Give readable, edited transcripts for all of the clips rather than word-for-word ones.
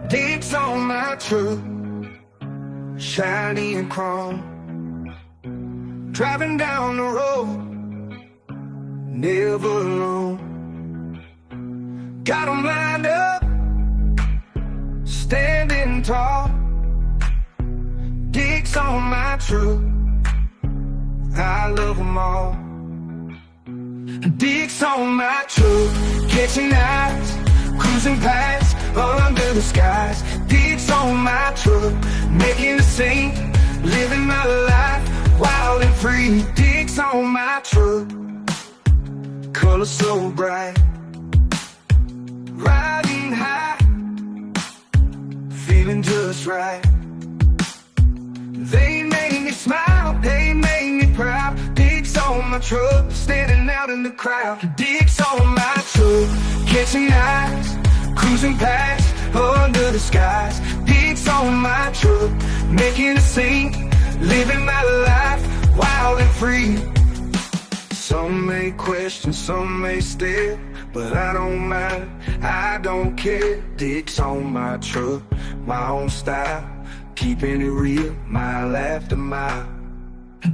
Dicks on my truck, shiny and chrome. Driving down the road, never alone. Got 'em lined up, standing tall. Dicks on my truck, I love 'em all. Dicks on my truck, catching eyes, cruising past, under the skies. Dicks on my truck, making a scene, living my life, wild and free. Dicks on my truck, color so bright, riding high, feeling just right. They make me smile, they make me proud. Dicks on my truck, standing out in the crowd. Dicks on my truck, catching eyes, cruising past, under the skies. Dicks on my truck, making a scene, living my life, wild and free. Some may question, some may stare, but I don't mind, I don't care. Dicks on my truck, my own style, keeping it real, mile after mile.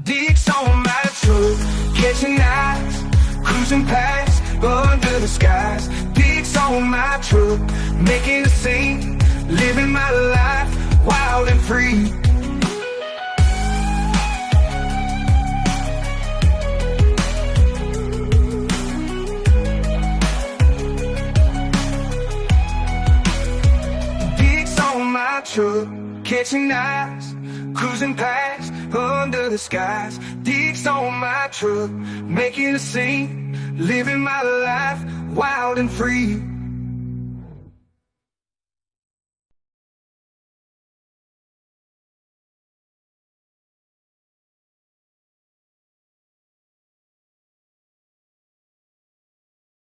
Dicks on my truck, catching eyes, cruising past, under the skies. Dicks on my truck, making a scene, living my life, wild and free. Dicks on my truck, catching eyes, cruising past, under the skies. Dicks on my truck, making a scene, living my life, wild and free.